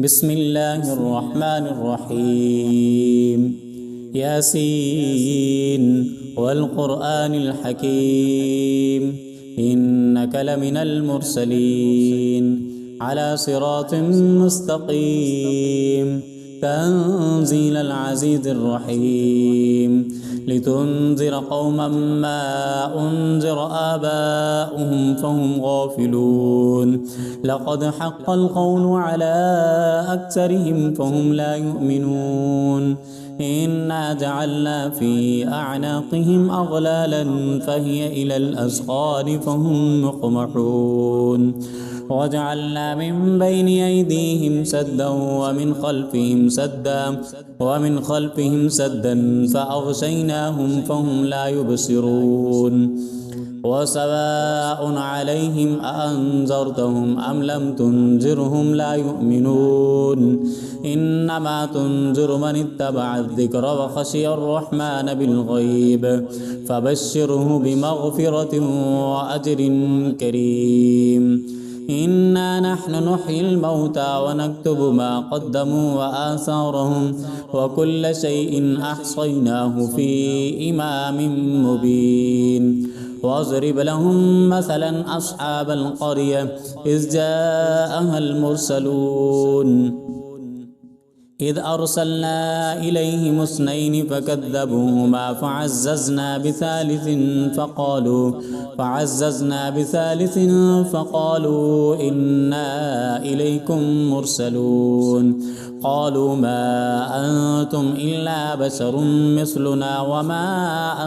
بسم الله الرحمن الرحيم ياسين والقرآن الحكيم إنك لمن المرسلين على صراط مستقيم تنزيل العزيز الرحيم لتنذر قوما ما أنذر آباؤهم فهم غافلون لقد حق القول على أكثرهم فهم لا يؤمنون إنا جعلنا في أعناقهم أغلالا فهي إلى الأذقان فهم مقمحون وجعلنا من بين أيديهم سدا ومن خلفهم سدا فأغشيناهم فهم لا يبصرون وسواء عليهم أأنذرتهم أم لم تنذرهم لا يؤمنون إنما تنذر من اتبع الذكر وخشي الرحمن بالغيب فبشره بمغفرة وأجر كريم إنا نحن نحيي الموتى ونكتب ما قدموا وآثارهم وكل شيء أحصيناه في إمام مبين واضرب لهم مثلا أصحاب القرية إذ جاءها المرسلون إذ أرسلنا إليهم اثنين فكذبوهما فعززنا بثالث فقالوا إنا إليكم مرسلون قالوا ما أنتم إلا بشر مثلنا وما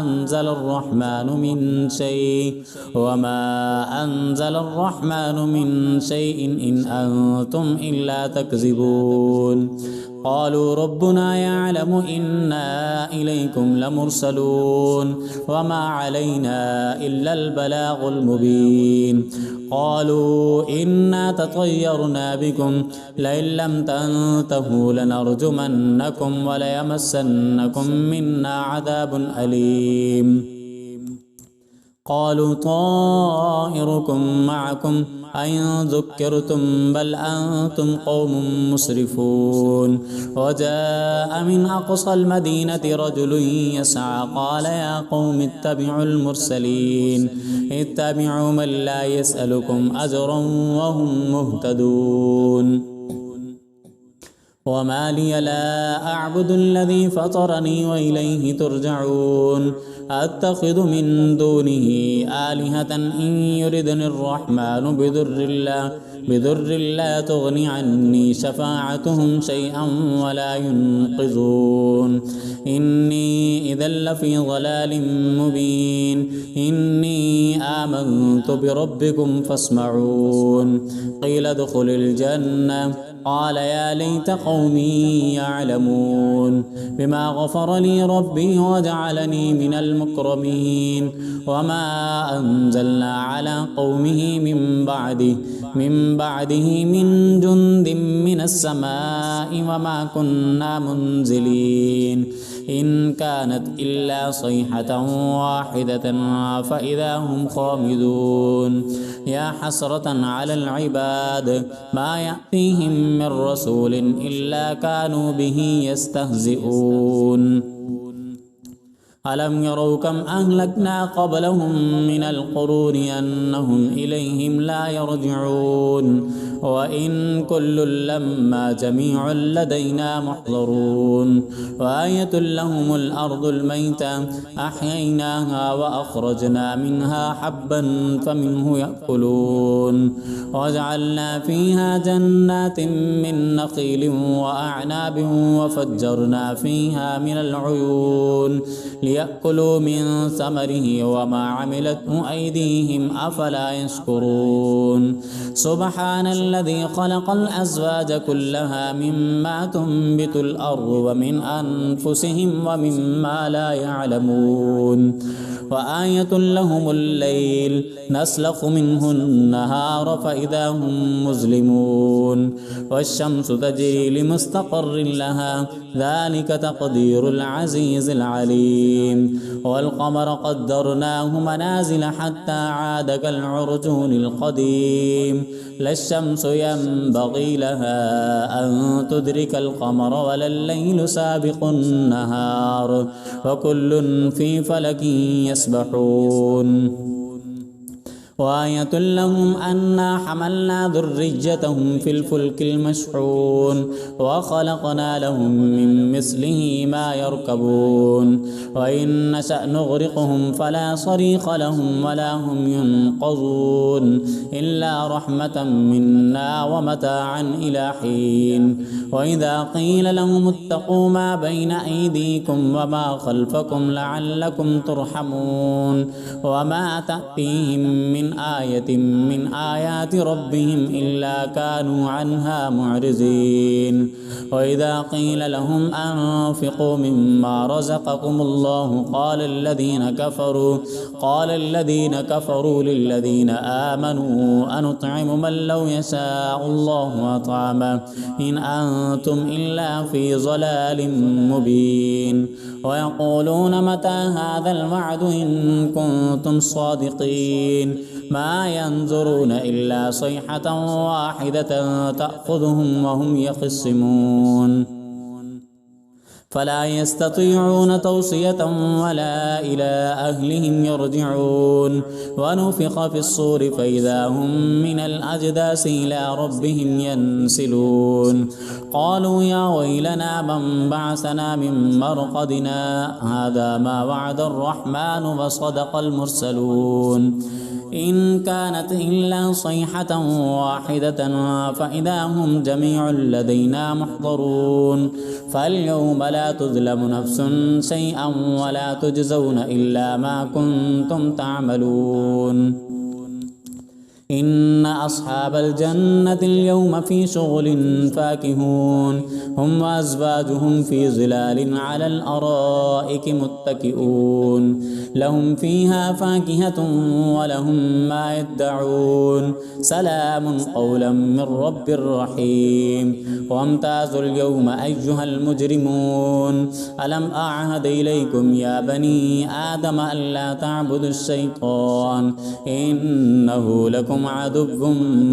أنزل الرحمن من شيء إن أنتم إلا تكذبون قالوا ربنا يعلم إنا إليكم لمرسلون وما علينا إلا البلاغ المبين قالوا إنا تطيرنا بكم لئن لم تنتهوا لنرجمنكم وليمسنكم منا عذاب أليم قالوا طائركم معكم أئن ذكرتم بل أنتم قوم مسرفون وجاء من أقصى المدينة رجل يسعى قال يا قوم اتبعوا المرسلين اتبعوا من لا يسألكم أجرا وهم مهتدون وما لي لا أعبد الذي فطرني وإليه ترجعون أتخذ من دونه آلهة إن يردني الرحمن بضر لا تغني عني شفاعتهم شيئا ولا ينقذون إني إذا لفي ضلال مبين إني آمنت بربكم فاسمعون قيل ادخل الجنة قال يا ليت قومي يعلمون بما غفر لي ربي وجعلني من المكرمين وما أنزلنا على قومه من بعده من جند من السماء وما كنا منزلين إن كانت إلا صيحة واحدة فإذا هم خامدون يا حسرة على العباد ما يأتيهم من رسول إلا كانوا به يستهزئون ألم يروا كم أهلكنا قبلهم من القرون أنهم إليهم لا يرجعون وإن كل لما جميع لدينا محضرون وآية لهم الأرض الميتة أحييناها وأخرجنا منها حبا فمنه يأكلون وجعلنا فيها جنات من نخيل وأعناب وفجرنا فيها من العيون ليأكلوا من ثمره وما عملته أيديهم أفلا يشكرون سبحان الذي خلق الأزواج كلها مما تنبت الأرض ومن أنفسهم ومما لا يعلمون وآية لهم الليل نسلخ منه النهار فإذا هم مظلمون والشمس تجري لمستقر لها ذلك تقدير العزيز العليم والقمر قدرناه منازل حتى عاد كالعرجون القديم لا الشمس الشمس ينبغي لها أن تدرك القمر ولا الليل سابق النهار وكل في فلك يسبحون وآية لهم أنا حملنا ذريتهم في الفلك المشحون وخلقنا لهم من مثله ما يركبون وإن نشأ نغرقهم فلا صريخ لهم ولا هم ينقذون إلا رحمة منا ومتاعا إلى حين وإذا قيل لهم اتقوا ما بين أيديكم وما خلفكم لعلكم ترحمون وما تأتيهم من آية من آيات ربهم إلا كانوا عنها معرضين وإذا قيل لهم أنفقوا مما رزقكم الله قال الذين كفروا للذين آمنوا أنطعم من لو يشاء الله أطعمه إن أنتم إلا في ضلال مبين ويقولون متى هذا الوعد إن كنتم صادقين ما ينظرون إلا صيحة واحدة تأخذهم وهم يخصمون فلا يستطيعون توصية ولا إلى أهلهم يرجعون ونفخ في الصور فإذا هم من الأجداث إلى ربهم ينسلون قالوا يا ويلنا من بعثنا من مرقدنا هذا ما وعد الرحمن وصدق المرسلون إن كانت إلا صيحة واحدة فإذا هم جميع لدينا محضرون فاليوم لا تظلم نفس شيئا ولا تجزون إلا ما كنتم تعملون إن أصحاب الجنة اليوم في شغل فاكهون هم وأزواجهم في ظلال على الأرائك متكئون لهم فيها فاكهة ولهم ما يدعون سلام قولا من رب رحيم وامتازوا اليوم أيها المجرمون ألم أعهد إليكم يا بني آدم ألا تعبدوا الشيطان إنه لكم عدو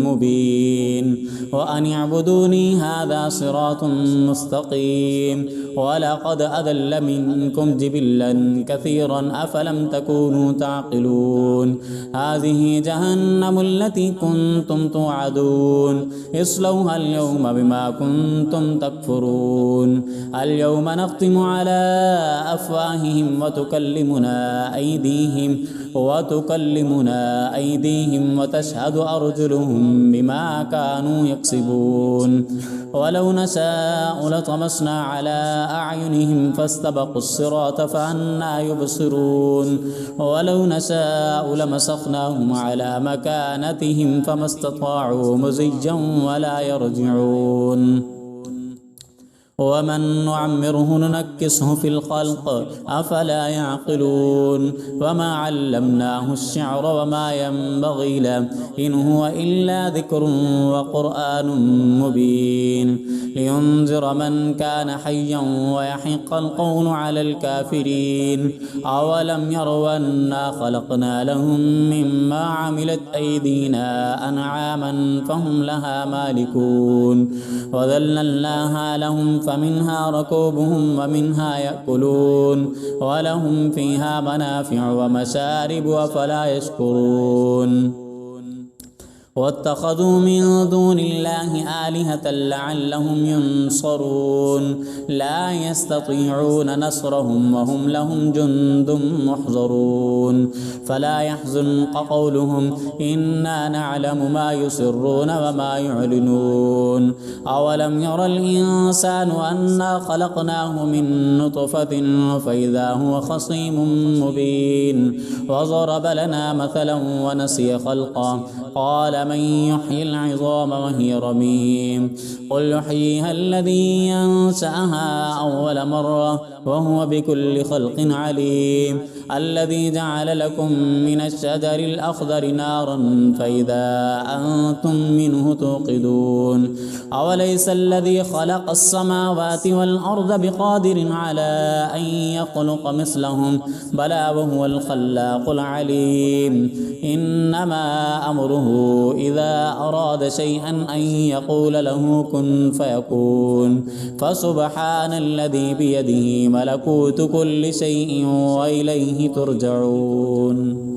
مبين وأن اعبدوني هذا صراط مستقيم ولقد أضل منكم جبلا كثيرا أفلم تكونوا تعقلون هذه جهنم التي كنتم توعدون اصلوها اليوم بما كنتم تكفرون اليوم نختم على أفواههم وتكلمنا أيديهم وتشهد أرجلهم بما كانوا يكسبون ولو نشاء لطمسنا على أعينهم فاستبقوا الصراط فأنى يبصرون ولو نشاء لمسخناهم على مكانتهم فما استطاعوا مزجا ولا يرجعون ومن نعمره ننكسه في الخلق أفلا يعقلون وما علمناه الشعر وما ينبغي له إن هو إلا ذكر وقرآن مبين لينذر من كان حيا ويحق القول على الكافرين أولم يروا أنا خلقنا لهم مما عملت أيدينا أنعاما فهم لها مالكون وذللناها لهم فمنها ركوبهم ومنها يأكلون ولهم فيها منافع ومشارب أفلا يشكرون واتخذوا من دون الله آلهة لعلهم ينصرون لا يستطيعون نصرهم وهم لهم جند محضرون فلا يحزنك قولهم إنا نعلم ما يسرون وما يعلنون أولم ير الإنسان أنا خلقناه من نطفة فإذا هو خصيم مبين وضرب لنا مثلا ونسي خلقه قال من يحيي العظام وهي رميم قل يحييها الذي ينشأها أول مرة وهو بكل خلق عليم الذي جعل لكم من الشجر الأخضر نارا فإذا أنتم منه توقدون أوليس الذي خلق السماوات والأرض بقادر على أن يخلق مثلهم بلى وهو الخلاق العليم إنما أمره إذا أراد شيئا أن يقول له كن فيكون فسبحان الذي بيده ملكوت كل شيء وإليه ترجعون.